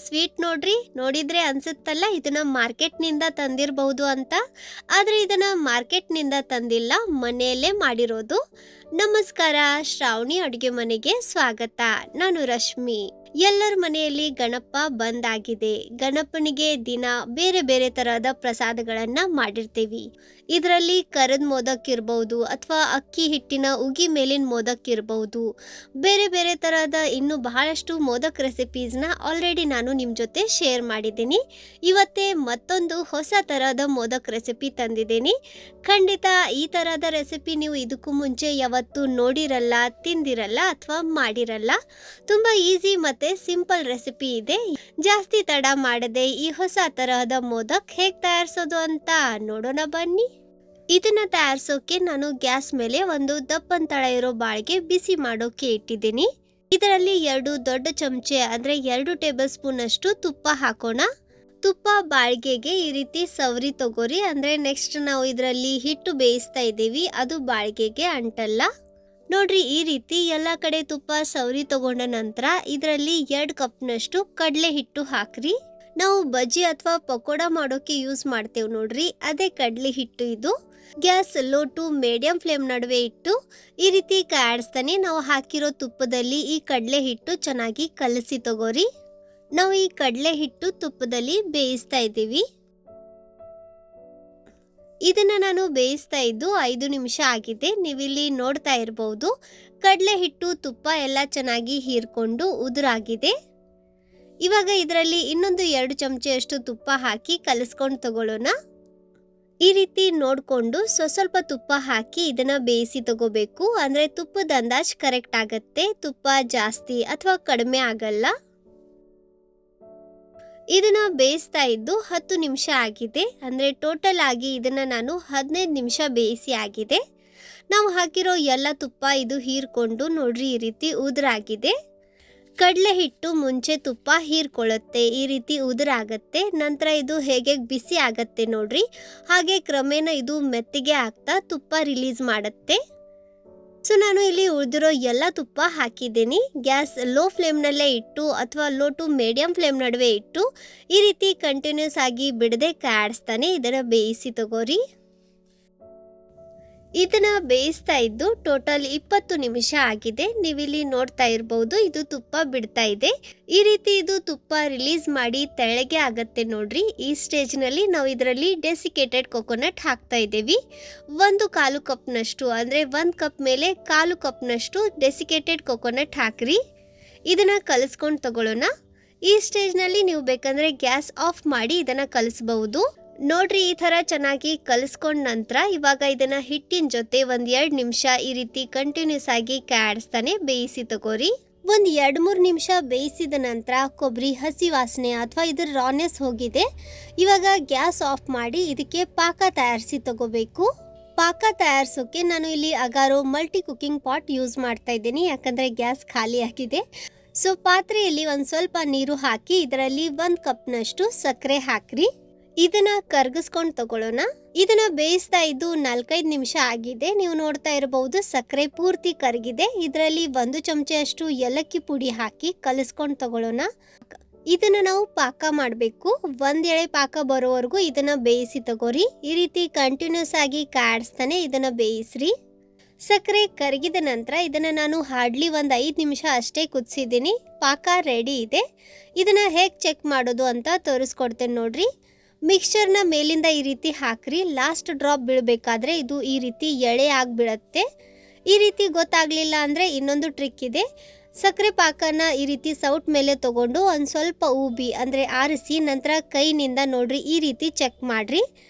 Sweet ನೋಡ್ರಿ. ನೋಡಿದ್ರೆ ಅನ್ಸುತ್ತಲ್ಲ ಇದನ್ನ ಮಾರ್ಕೆಟ್ ನಿಂದ ತಂದಿರಬಹುದು ಅಂತ. ಆದ್ರೆ ಇದನ್ನ ಮಾರ್ಕೆಟ್ ನಿಂದ ತಂದಿಲ್ಲ, ಮನೆಯಲ್ಲೇ ಮಾಡಿರೋದು. ನಮಸ್ಕಾರ, ಶ್ರಾವಣಿ ಅಡುಗೆ ಮನೆಗೆ ಸ್ವಾಗತ. ನಾನು ರಶ್ಮಿ. ಎಲ್ಲರ ಮನೆಯಲ್ಲಿ ಗಣಪ ಬಂದಾಗಿದೆ. ಗಣಪನಿಗೆ ದಿನ ಬೇರೆ ಬೇರೆ ತರಹದ ಪ್ರಸಾದಗಳನ್ನ ಮಾಡಿರ್ತೀವಿ. ಇದರಲ್ಲಿ ಕರದ ಮೋದಕ್ ಇರಬಹುದು ಅಥವಾ ಅಕ್ಕಿ ಹಿಟ್ಟಿನ ಉಗಿ ಮೇಲಿನ ಮೋದಕ್ ಇರಬಹುದು. ಬೇರೆ ಬೇರೆ ತರಹದ ಇನ್ನು ಬಹಳಷ್ಟು ಮೋದಕ್ ರೆಸಿಪೀಸ್ನ ಆಲ್ರೆಡಿ ನಾನು ನಿಮ್ಮ ಜೊತೆ ಶೇರ್ ಮಾಡಿದ್ದೀನಿ. ಇವತ್ತೇ ಮತ್ತೊಂದು ಹೊಸ ತರಹದ ಮೋದಕ್ ರೆಸಿಪಿ ತಂದಿದ್ದೀನಿ. ಖಂಡಿತ ಈ ತರಹದ ರೆಸಿಪಿ ನೀವು ಇದಕ್ಕೂ ಮುಂಚೆ ಯಾವತ್ತೂ ನೋಡಿರಲ್ಲ, ತಿಂದಿರಲ್ಲ ಅಥವಾ ಮಾಡಿರಲ್ಲ. ತುಂಬ ಈಸಿ ಮತ್ತು ಸಿಂಪಲ್ ರೆಸಿಪಿ ಇದೆ. ಜಾಸ್ತಿ ತಡ ಮಾಡದೆ ಈ ಹೊಸ ತರಹದ ಮೋದಕ್ ಹೇಗೆ ತಯಾರಿಸೋದು ಅಂತ ನೋಡೋಣ ಬನ್ನಿ. ಇದನ್ನ ತಯಾರಿಸೋಕೆ ನಾನು ಗ್ಯಾಸ್ ಮೇಲೆ ಒಂದು ದಪ್ಪನ್ ತಳ ಇರೋ ಬಾಳಿಗೆ ಬಿಸಿ ಮಾಡೋಕೆ ಇಟ್ಟಿದ್ದೀನಿ. ಇದರಲ್ಲಿ 2 ದೊಡ್ಡ ಚಮಚೆ ಅಂದ್ರೆ 2 ಟೇಬಲ್ ಸ್ಪೂನ್ ಅಷ್ಟು ತುಪ್ಪ ಹಾಕೋಣ. ತುಪ್ಪ ಬಾಳಿಗೆಗೆ ಈ ರೀತಿ ಸವರಿ ತಗೋರಿ. ಅಂದ್ರೆ ನೆಕ್ಸ್ಟ್ ನಾವು ಇದರಲ್ಲಿ ಹಿಟ್ಟು ಬೇಯಿಸ್ತಾ ಇದ್ದೀವಿ, ಅದು ಬಾಳಿಗೆಗೆ ಅಂಟಲ್ಲ. ನೋಡ್ರಿ, ಈ ರೀತಿ ಎಲ್ಲ ಕಡೆ ತುಪ್ಪ ಸವರಿ ತಗೊಂಡ ನಂತರ ಇದರಲ್ಲಿ 2 ಕಪ್ನಷ್ಟು ಕಡಲೆ ಹಿಟ್ಟು ಹಾಕ್ರಿ. ನಾವು ಬಜ್ಜಿ ಅಥವಾ ಪಕೋಡ ಮಾಡೋಕೆ ಯೂಸ್ ಮಾಡ್ತೇವೆ ನೋಡ್ರಿ, ಅದೇ ಕಡಲೆ ಹಿಟ್ಟು ಇದು. Gas low to medium flame ನಡುವೆ ಇಟ್ಟು ಈ ರೀತಿ ಕಾಡಿಸ್ತಾನೆ ನಾವು ಹಾಕಿರೋ ತುಪ್ಪದಲ್ಲಿ ಈ ಕಡಲೆ ಹಿಟ್ಟು ಚೆನ್ನಾಗಿ ಕಲಸಿ ತಗೋರಿ. ನಾವು ಈ ಕಡಲೆ ಹಿಟ್ಟು ತುಪ್ಪದಲ್ಲಿ ಬೇಯಿಸ್ತಾ ಇದ್ದೀವಿ. ಇದನ್ನ ನಾನು ಬೇಯಿಸ್ತಾ ಇದ್ದು 5 ನಿಮಿಷ ಆಗಿದೆ. ನೀವಿಲ್ಲಿ ನೋಡ್ತಾ ಇರಬಹುದು ಕಡಲೆ ಹಿಟ್ಟು ತುಪ್ಪ ಎಲ್ಲ ಚೆನ್ನಾಗಿ ಹೀರ್ಕೊಂಡು ಉದುರಾಗಿದೆ. ಇವಾಗ ಇದರಲ್ಲಿ ಇನ್ನೊಂದು 2 ಚಮಚೆಯಷ್ಟು ತುಪ್ಪ ಹಾಕಿ ಕಲಿಸ್ಕೊಂಡು ತಗೊಳ್ಳೋಣ. ಈ ರೀತಿ ನೋಡಿಕೊಂಡು ಸ್ವಲ್ಪ ತುಪ್ಪ ಹಾಕಿ ಇದನ್ನ ಬೇಯಿಸಿ ತಗೋಬೇಕು. ಅಂದ್ರೆ ತುಪ್ಪದ ಅಂದಾಜ್ ಕರೆಕ್ಟ್ ಆಗತ್ತೆ, ತುಪ್ಪ ಜಾಸ್ತಿ ಅಥವಾ ಕಡಿಮೆ ಆಗಲ್ಲ. ಇದನ್ನ ಬೇಯಿಸ್ತಾ ಇದ್ದು 10 ನಿಮಿಷ ಆಗಿದೆ. ಅಂದ್ರೆ ಟೋಟಲ್ ಆಗಿ ಇದನ್ನ ನಾನು 15 ನಿಮಿಷ ಬೇಯಿಸಿ ಆಗಿದೆ. ನಾವು ಹಾಕಿರೋ ಎಲ್ಲ ತುಪ್ಪ ಇದು ಹೀರ್ಕೊಂಡು ನೋಡ್ರಿ ಈ ರೀತಿ ಉದುರಾಗಿದೆ. ಕಡಲೆ ಹಿಟ್ಟು ಮುಂಚೆ ತುಪ್ಪ ಹೀರ್ಕೊಳ್ಳುತ್ತೆ, ಈ ರೀತಿ ಉದುರಾಗತ್ತೆ. ನಂತರ ಇದು ಹೇಗೆ ಬಿಸಿ ಆಗತ್ತೆ ನೋಡ್ರಿ, ಹಾಗೆ ಕ್ರಮೇಣ ಇದು ಮೆತ್ತಗೆ ಆಗ್ತಾ ತುಪ್ಪ ರಿಲೀಸ್ ಮಾಡುತ್ತೆ. ಸೊ ನಾನು ಇಲ್ಲಿ ಉಳಿದಿರೋ ಎಲ್ಲ ತುಪ್ಪ ಹಾಕಿದ್ದೀನಿ. ಗ್ಯಾಸ್ ಲೋ ಫ್ಲೇಮ್ನಲ್ಲೇ ಇಟ್ಟು ಅಥವಾ ಲೋ ಟು ಮೀಡಿಯಂ ಫ್ಲೇಮ್ ನಡುವೆ ಇಟ್ಟು ಈ ರೀತಿ ಕಂಟಿನ್ಯೂಸ್ ಆಗಿ ಬಿಡದೆ ಕಾಡಿಸ್ತಾನೆ ಇದನ್ನು ಬೇಯಿಸಿ ತಗೋರಿ. ಇದನ್ನ ಬೇಯಿಸ್ತಾ ಇದ್ದು ಟೋಟಲ್ 20 ನಿಮಿಷ ಆಗಿದೆ. ನೀವಿಲ್ಲಿ ನೋಡ್ತಾ ಇರಬಹುದು ಇದು ತುಪ್ಪ ಬಿಡ್ತಾ ಇದೆ. ಈ ರೀತಿ ಇದು ತುಪ್ಪ ರಿಲೀಸ್ ಮಾಡಿ ತೆಳ್ಳಗೆ ಆಗತ್ತೆ ನೋಡ್ರಿ. ಈ ಸ್ಟೇಜ್ನಲ್ಲಿ ನಾವು ಇದರಲ್ಲಿ ಡೆಸಿಕೇಟೆಡ್ ಕೊಕೊನಟ್ ಹಾಕ್ತಾ ಇದ್ದೀವಿ. 1/4 ಕಪ್ನಷ್ಟು ಅಂದ್ರೆ 1 ಕಪ್ ಮೇಲೆ 1/4 ಕಪ್ನಷ್ಟು ಡೆಸಿಕೇಟೆಡ್ ಕೊಕೊನಟ್ ಹಾಕ್ರಿ. ಇದನ್ನ ಕಲಿಸ್ಕೊಂಡು ತಗೊಳ್ಳೋಣ. ಈ ಸ್ಟೇಜ್ನಲ್ಲಿ ನೀವು ಬೇಕಂದ್ರೆ ಗ್ಯಾಸ್ ಆಫ್ ಮಾಡಿ ಇದನ್ನ ಕಲಿಸಬಹುದು. ನೋಡ್ರಿ, ಈ ತರ ಚೆನ್ನಾಗಿ ಕಲಿಸ್ಕೊಂಡ ನಂತರ ಇವಾಗ ಇದನ್ನ ಹಿಟ್ಟಿನ ಜೊತೆ 1-2 ನಿಮಿಷ ಈ ರೀತಿ ಕಂಟಿನ್ಯೂಸ್ ಆಗಿ ಕಾಡಿಸ್ತಾನೆ ಬೇಯಿಸಿ ತಗೋರಿ. 1-2-3 ನಿಮಿಷ ಬೇಯಿಸಿದ ನಂತರ ಕೊಬ್ಬರಿ ಹಸಿ ವಾಸನೆ ಅಥವಾ ಇದ್ರ ರಾನೆಸ್ ಹೋಗಿದೆ. ಇವಾಗ ಗ್ಯಾಸ್ ಆಫ್ ಮಾಡಿ ಇದಕ್ಕೆ ಪಾಕ ತಯಾರಿಸಿ ತಗೋಬೇಕು. ಪಾಕ ತಯಾರಿಸೋಕೆ ನಾನು ಇಲ್ಲಿ Agaro multi cooking pot use ಮಾಡ್ತಾ ಇದ್ದೀನಿ, ಯಾಕಂದ್ರೆ ಗ್ಯಾಸ್ ಖಾಲಿ ಆಗಿದೆ. ಸೊ ಪಾತ್ರೆಯಲ್ಲಿ ಸ್ವಲ್ಪ ನೀರು ಹಾಕಿ ಇದರಲ್ಲಿ 1 ಕಪ್ನಷ್ಟು ಸಕ್ಕರೆ ಹಾಕ್ರಿ. ಇದನ್ನ ಕರ್ಗಿಸ್ಕೊಂಡು ತಗೊಳ್ಳೋಣ. ಇದನ್ನ ಬೇಯಿಸ್ತಾ ಇದ್ದು 4-5 ನಿಮಿಷ ಆಗಿದೆ. ನೀವು ನೋಡ್ತಾ ಇರಬಹುದು ಸಕ್ಕರೆ ಪೂರ್ತಿ ಕರಗಿದೆ. ಇದರಲ್ಲಿ 1 ಚಮಚೆಯಷ್ಟು ಏಲಕ್ಕಿ ಪುಡಿ ಹಾಕಿ ಕಲಿಸ್ಕೊಂಡು ತಗೊಳ್ಳೋಣ. ಇದನ್ನ ನಾವು ಪಾಕ ಮಾಡಬೇಕು. 1 ಎಳೆ ಪಾಕ ಬರೋವರೆಗೂ ಇದನ್ನ ಬೇಯಿಸಿ ತಗೋರಿ. ಈ ರೀತಿ ಕಂಟಿನ್ಯೂಸ್ ಆಗಿ ಕಾಡಿಸ್ತಾನೆ ಇದನ್ನ ಬೇಯಿಸ್ರಿ. ಸಕ್ಕರೆ ಕರಗಿದ ನಂತರ ಇದನ್ನ ನಾನು ಹಾರ್ಡ್ಲಿ 5 ನಿಮಿಷ ಅಷ್ಟೇ ಕುದಿಸಿದ್ದೀನಿ. ಪಾಕ ರೆಡಿ ಇದೆ. ಇದನ್ನ ಹೇಗೆ ಚೆಕ್ ಮಾಡೋದು ಅಂತ ತೋರಿಸ್ಕೊಡ್ತೇನೆ ನೋಡ್ರಿ. ಮಿಕ್ಸ್ಚರ್ನ ಮೇಲಿಂದ ಈ ರೀತಿ ಹಾಕ್ರಿ. ಲಾಸ್ಟ್ ಡ್ರಾಪ್ ಬೀಳಬೇಕಾದ್ರೆ ಇದು ಈ ರೀತಿ ಎಳೆ ಆಗಿಬಿಡತ್ತೆ. ಈ ರೀತಿ ಗೊತ್ತಾಗಲಿಲ್ಲ ಅಂದರೆ ಇನ್ನೊಂದು ಟ್ರಿಕ್ ಇದೆ. ಸಕ್ಕರೆ ಪಾಕನ ಈ ರೀತಿ ಸೌಟ್ ಮೇಲೆ ತಗೊಂಡು ಸ್ವಲ್ಪ ಊಬಿ ಅಂದರೆ ಆರಿಸಿ ನಂತರ ಕೈನಿಂದ ನೋಡ್ರಿ ಈ ರೀತಿ ಚೆಕ್ ಮಾಡಿರಿ.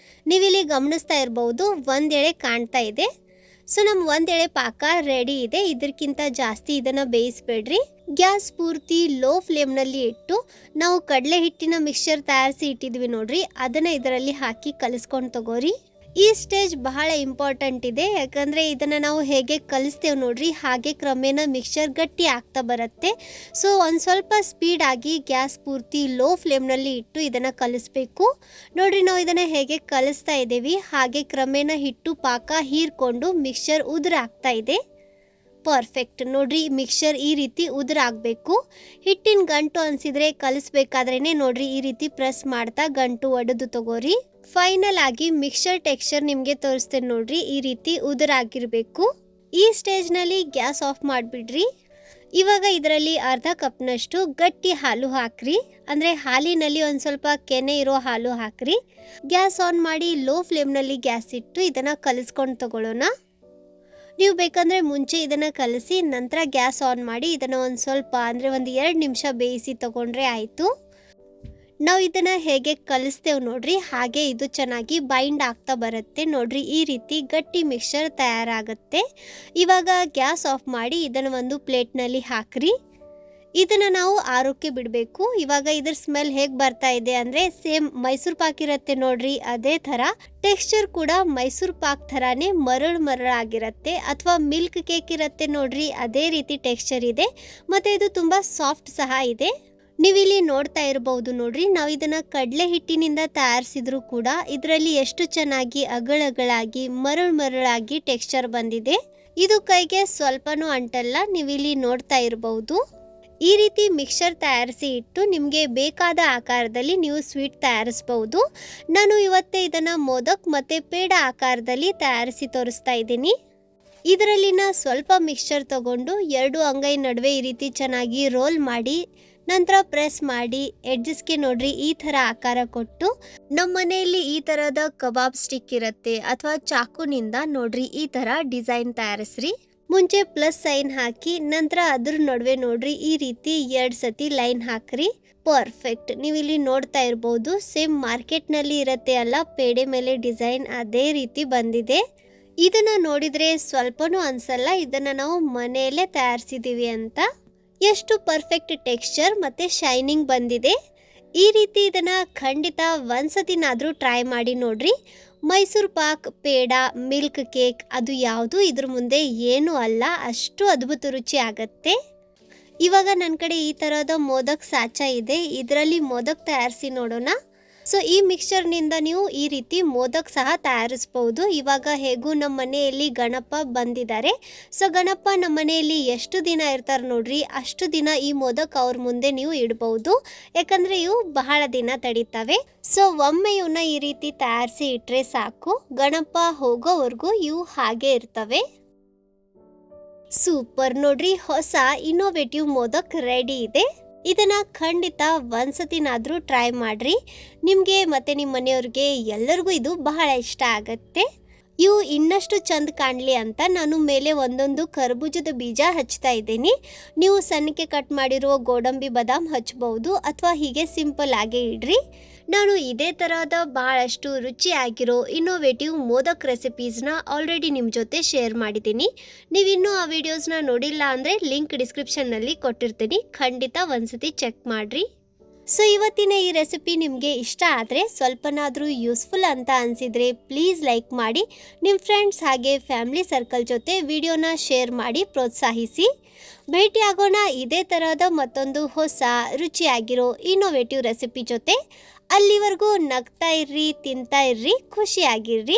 ನೀವಿಲ್ಲಿ ಗಮನಿಸ್ತಾ ಇರ್ಬೋದು 1 ಎಳೆ ಕಾಣ್ತಾ ಇದೆ. ಸೊ ನಮ್ಮ 1 ಎಳೆ ಪಾಕ ರೆಡಿ ಇದೆ. ಇದಕ್ಕಿಂತ ಜಾಸ್ತಿ ಇದನ್ನು ಬೇಯಿಸಬೇಡ್ರಿ. ಗ್ಯಾಸ್ ಪೂರ್ತಿ ಲೋ ಫ್ಲೇಮ್ನಲ್ಲಿ ಇಟ್ಟು ನಾವು ಕಡಲೆ ಹಿಟ್ಟಿನ ಮಿಕ್ಸ್ಚರ್ ತಯಾರಿಸಿ ಇಟ್ಟಿದ್ವಿ ನೋಡ್ರಿ, ಅದನ್ನು ಇದರಲ್ಲಿ ಹಾಕಿ ಕಲಿಸ್ಕೊಂಡು ತಗೋರಿ. ಈ ಸ್ಟೇಜ್ ಬಹಳ ಇಂಪಾರ್ಟೆಂಟ್ ಇದೆ, ಯಾಕಂದರೆ ಇದನ್ನು ನಾವು ಹೇಗೆ ಕಲಿಸ್ತೇವೆ ನೋಡ್ರಿ ಹಾಗೆ ಕ್ರಮೇಣ ಮಿಕ್ಸ್ಚರ್ ಗಟ್ಟಿ ಆಗ್ತಾ ಬರುತ್ತೆ. ಸೊ ಸ್ವಲ್ಪ ಸ್ಪೀಡಾಗಿ ಗ್ಯಾಸ್ ಪೂರ್ತಿ ಲೋ ಫ್ಲೇಮ್ನಲ್ಲಿ ಇಟ್ಟು ಇದನ್ನು ಕಲಿಸ್ಬೇಕು. ನೋಡ್ರಿ, ನಾವು ಇದನ್ನು ಹೇಗೆ ಕಲಿಸ್ತಾ ಇದ್ದೀವಿ ಹಾಗೆ ಕ್ರಮೇಣ ಹಿಟ್ಟು ಪಾಕ ಹೀರ್ಕೊಂಡು ಮಿಕ್ಸ್ಚರ್ ಉದುರಾಗ್ತಾ ಇದೆ. ಪರ್ಫೆಕ್ಟ್ ನೋಡ್ರಿ, ಮಿಕ್ಸರ್ ಈ ರೀತಿ ಉದುರಾಗಬೇಕು. ಹಿಟ್ಟಿನ ಗಂಟು ಅನಿಸಿದ್ರೆ ಕಲಿಸ್ಬೇಕಾದ್ರೇ ನೋಡ್ರಿ ಈ ರೀತಿ ಪ್ರೆಸ್ ಮಾಡ್ತಾ ಗಂಟು ಒಡೆದು ತಗೋರಿ. ಫೈನಲ್ ಆಗಿ ಮಿಕ್ಸರ್ ಟೆಕ್ಸ್ಚರ್ ನಿಮಗೆ ತೋರಿಸ್ತೇನೆ ನೋಡ್ರಿ, ಈ ರೀತಿ ಉದುರಾಗಿರಬೇಕು. ಈ ಸ್ಟೇಜ್ನಲ್ಲಿ ಗ್ಯಾಸ್ ಆಫ್ ಮಾಡಿಬಿಡ್ರಿ. ಇವಾಗ ಇದರಲ್ಲಿ ಅರ್ಧ ಕಪ್ನಷ್ಟು ಗಟ್ಟಿ ಹಾಲು ಹಾಕ್ರಿ, ಅಂದರೆ ಹಾಲಿನಲ್ಲಿ ಒಂದು ಸ್ವಲ್ಪ ಕೆನೆ ಇರೋ ಹಾಲು ಹಾಕ್ರಿ. ಗ್ಯಾಸ್ ಆನ್ ಮಾಡಿ ಲೋ ಫ್ಲೇಮ್ನಲ್ಲಿ ಗ್ಯಾಸ್ ಇಟ್ಟು ಇದನ್ನು ಕಲಿಸ್ಕೊಂಡು ತಗೊಳ್ಳೋಣ. ನೀವು ಬೇಕಂದರೆ ಮುಂಚೆ ಇದನ್ನು ಕಲಸಿ ನಂತರ ಗ್ಯಾಸ್ ಆನ್ ಮಾಡಿ ಇದನ್ನು ಒಂದು ಸ್ವಲ್ಪ ಅಂದರೆ ಒಂದು 2 ನಿಮಿಷ ಬೇಯಿಸಿ ತಗೊಂಡ್ರೆ ಆಯಿತು. ನಾವು ಇದನ್ನು ಹೇಗೆ ಕಲಿಸ್ತೇವೆ ನೋಡ್ರಿ ಹಾಗೆ ಇದು ಚೆನ್ನಾಗಿ ಬೈಂಡ್ ಆಗ್ತಾ ಬರುತ್ತೆ. ನೋಡ್ರಿ ಈ ರೀತಿ ಗಟ್ಟಿ ಮಿಕ್ಸರ್ ತಯಾರಾಗುತ್ತೆ. ಇವಾಗ ಗ್ಯಾಸ್ ಆಫ್ ಮಾಡಿ ಇದನ್ನು ಒಂದು ಪ್ಲೇಟ್ನಲ್ಲಿ ಹಾಕ್ರಿ. ಇದನ್ನು ನಾವು ಆರೋಕ್ಕೆ ಬಿಡಬೇಕು. ಇವಾಗ ಇದ್ರ ಸ್ಮೆಲ್ ಹೇಗೆ ಬರ್ತಾ ಇದೆ ಅಂದರೆ ಸೇಮ್ ಮೈಸೂರು ಪಾಕ್ ಇರುತ್ತೆ ನೋಡ್ರಿ, ಅದೇ ಥರ ಟೆಕ್ಸ್ಚರ್ ಕೂಡ ಮೈಸೂರು ಪಾಕ್ ಥರಾನೇ ಮರಳಾಗಿರುತ್ತೆ. ಅಥವಾ ಮಿಲ್ಕ್ ಕೇಕ್ ಇರುತ್ತೆ ನೋಡ್ರಿ, ಅದೇ ರೀತಿ ಟೆಕ್ಸ್ಚರ್ ಇದೆ ಮತ್ತು ಇದು ತುಂಬ ಸಾಫ್ಟ್ ಸಹ ಇದೆ. ನೀವಿಲ್ಲಿ ನೋಡ್ತಾ ಇರಬಹುದು ನೋಡ್ರಿ, ನಾವು ಇದನ್ನ ಕಡಲೆ ಹಿಟ್ಟಿನಿಂದ ತಯಾರಿಸಿದ್ರು ಕೂಡ ಇದರಲ್ಲಿ ಎಷ್ಟು ಚೆನ್ನಾಗಿ ಅಗಳಗಳಾಗಿ ಮರಳಾಗಿ ಟೆಕ್ಸ್ಚರ್ ಬಂದಿದೆ. ಇದು ಕೈಗೆ ಸ್ವಲ್ಪನೂ ಅಂಟಲ್ಲ. ನೀವಿಲ್ಲಿ ನೋಡ್ತಾ ಇರಬಹುದು. ಈ ರೀತಿ ಮಿಕ್ಸರ್ ತಯಾರಿಸಿ ಇಟ್ಟು ನಿಮಗೆ ಬೇಕಾದ ಆಕಾರದಲ್ಲಿ ನೀವು ಸ್ವೀಟ್ ತಯಾರಿಸಬಹುದು. ನಾನು ಇವತ್ತೇ ಇದನ್ನು ಮೋದಕ್ ಮತ್ತು ಪೇಡ ಆಕಾರದಲ್ಲಿ ತಯಾರಿಸಿ ತೋರಿಸ್ತಾ ಇದ್ದೀನಿ. ಇದರಲ್ಲಿನ ಸ್ವಲ್ಪ ಮಿಕ್ಸ್ಚರ್ ತಗೊಂಡು 2 ಅಂಗೈ ನಡುವೆ ಈ ರೀತಿ ಚೆನ್ನಾಗಿ ರೋಲ್ ಮಾಡಿ ನಂತರ ಪ್ರೆಸ್ ಮಾಡಿ ಎಡ್ಜಸ್ಗೆ ನೋಡ್ರಿ ಈ ಥರ ಆಕಾರ ಕೊಟ್ಟು, ನಮ್ಮ ಮನೆಯಲ್ಲಿ ಈ ಥರದ ಕಬಾಬ್ ಸ್ಟಿಕ್ ಇರುತ್ತೆ ಅಥವಾ ಚಾಕುನಿಂದ ನೋಡ್ರಿ ಈ ಥರ ಡಿಸೈನ್ ತಯಾರಿಸ್ರಿ. ಮುಂಚೆ ಪ್ಲಸ್ ಸೈನ್ ಹಾಕಿ ನಂತರ ಅದ್ರ ನಡುವೆ ನೋಡ್ರಿ ಈ ರೀತಿ 2 ಸತಿ ಲೈನ್ ಹಾಕ್ರಿ. ಪರ್ಫೆಕ್ಟ್. ನೀವು ಇಲ್ಲಿ ನೋಡ್ತಾ ಇರ್ಬೋದು, ಸೇಮ್ ಮಾರ್ಕೆಟ್ನಲ್ಲಿ ಇರುತ್ತೆ ಅಲ್ಲ ಪೇಡೆ ಮೇಲೆ ಡಿಸೈನ್, ಅದೇ ರೀತಿ ಬಂದಿದೆ. ಇದನ್ನ ನೋಡಿದ್ರೆ ಸ್ವಲ್ಪನೂ ಅನ್ಸಲ್ಲ ಇದನ್ನ ನಾವು ಮನೆಯಲ್ಲೇ ತಯಾರಿಸಿದೀವಿ ಅಂತ. ಎಷ್ಟು ಪರ್ಫೆಕ್ಟ್ ಟೆಕ್ಸ್ಚರ್ ಮತ್ತು ಶೈನಿಂಗ್ ಬಂದಿದೆ. ಈ ರೀತಿ ಇದನ್ನು ಖಂಡಿತ ಒಂದ್ಸತಿನಾದರೂ ಟ್ರೈ ಮಾಡಿ ನೋಡ್ರಿ. ಮೈಸೂರು ಪಾಕ್, ಪೇಡ, ಮಿಲ್ಕ್ ಕೇಕ್ ಅದು ಯಾವುದು ಇದ್ರ ಮುಂದೆ ಏನೂ ಅಲ್ಲ, ಅಷ್ಟು ಅದ್ಭುತ ರುಚಿ ಆಗತ್ತೆ. ಇವಾಗ ನನ್ನ ಕಡೆ ಈ ಥರದ ಮೋದಕ್ ಸಾಚ ಇದೆ, ಇದರಲ್ಲಿ ಮೋದಕ್ ತಯಾರಿಸಿ ನೋಡೋಣ. ಸೊ ಈ ಮಿಕ್ಸ್ಚರ್ನಿಂದ ನೀವು ಈ ರೀತಿ ಮೋದಕ್ ಸಹ ತಯಾರಿಸ್ಬೋದು. ಇವಾಗ ಹೇಗೂ ನಮ್ಮ ಮನೆಯಲ್ಲಿ ಗಣಪ ಬಂದಿದ್ದಾರೆ. ಸೊ ಗಣಪ ನಮ್ಮ ಮನೆಯಲ್ಲಿ ಎಷ್ಟು ದಿನ ಇರ್ತಾರೆ ನೋಡ್ರಿ, ಅಷ್ಟು ದಿನ ಈ ಮೋದಕ್ ಅವ್ರ ಮುಂದೆ ನೀವು ಇಡ್ಬೋದು, ಯಾಕಂದರೆ ಇವು ಬಹಳ ದಿನ ತಡೀತವೆ. ಸೊ ಒಮ್ಮೆ ಇವನ್ನ ಈ ರೀತಿ ತಯಾರಿಸಿ ಇಟ್ಟರೆ ಸಾಕು, ಗಣಪ ಹೋಗೋವರೆಗೂ ಇವು ಹಾಗೆ ಇರ್ತವೆ. ಸೂಪರ್ ನೋಡ್ರಿ, ಹೊಸ ಇನ್ನೋವೇಟಿವ್ ಮೋದಕ್ ರೆಡಿ ಇದೆ. ಇದನ್ನ ಖಂಡಿತ ಒಂದ್ಸತಿನಾದರೂ ಟ್ರೈ ಮಾಡ್ರಿ. ನಿಮಗೆ ಮತ್ತು ನಿಮ್ಮ ಮನೆಯವ್ರಿಗೆ ಎಲ್ಲರಿಗೂ ಇದು ಬಹಳ ಇಷ್ಟ ಆಗತ್ತೆ. ಇವು ಇನ್ನಷ್ಟು ಚಂದ ಕಾಣಲಿ ಅಂತ ನಾನು ಮೇಲೆ ಒಂದೊಂದು ಕರ್ಬೂಜದ ಬೀಜ ಹಚ್ತಾ ಇದ್ದೀನಿ. ನೀವು ಸಣ್ಣಕ್ಕೆ ಕಟ್ ಮಾಡಿರೋ ಗೋಡಂಬಿ ಬಾದಾಮ್ ಹಚ್ಬಹುದು ಅಥವಾ ಹೀಗೆ ಸಿಂಪಲ್ ಆಗೇ ಇಡ್ರಿ. ನಾನು ಇದೇ ಥರದ ಭಾಳಷ್ಟು ರುಚಿಯಾಗಿರೋ ಇನ್ನೋವೇಟಿವ್ ಮೋದಕ್ ರೆಸಿಪೀಸ್ನ ಆಲ್ರೆಡಿ ನಿಮ್ಮ ಜೊತೆ ಶೇರ್ ಮಾಡಿದ್ದೀನಿ. ನೀವಿನ್ನೂ ಆ ವಿಡಿಯೋಸ್ನ ನೋಡಿಲ್ಲ ಅಂದರೆ ಲಿಂಕ್ ಡಿಸ್ಕ್ರಿಪ್ಷನ್ನಲ್ಲಿ ಕೊಟ್ಟಿರ್ತೀನಿ, ಖಂಡಿತ ಒಂದ್ಸತಿ ಚೆಕ್ ಮಾಡಿರಿ. ಸೊ ಇವತ್ತಿನ ಈ ರೆಸಿಪಿ ನಿಮಗೆ ಇಷ್ಟ ಆದರೆ ಸ್ವಲ್ಪನಾದರೂ ಯೂಸ್ಫುಲ್ ಅಂತ ಅನಿಸಿದರೆ ಪ್ಲೀಸ್ ಲೈಕ್ ಮಾಡಿ, ನಿಮ್ಮ ಫ್ರೆಂಡ್ಸ್ ಹಾಗೆ ಫ್ಯಾಮಿಲಿ ಸರ್ಕಲ್ ಜೊತೆ ವಿಡಿಯೋನ ಶೇರ್ ಮಾಡಿ ಪ್ರೋತ್ಸಾಹಿಸಿ. ಭೇಟಿಯಾಗೋಣ ಇದೇ ಥರದ ಮತ್ತೊಂದು ಹೊಸ ರುಚಿಯಾಗಿರೋ ಇನ್ನೋವೇಟಿವ್ ರೆಸಿಪಿ ಜೊತೆ. ಅಲ್ಲಿವರೆಗೂ ನಗ್ತಾ ಇರ್ರಿ, ತಿಂತಾ ಇರ್ರಿ, ಖುಷಿಯಾಗಿರ್ರಿ.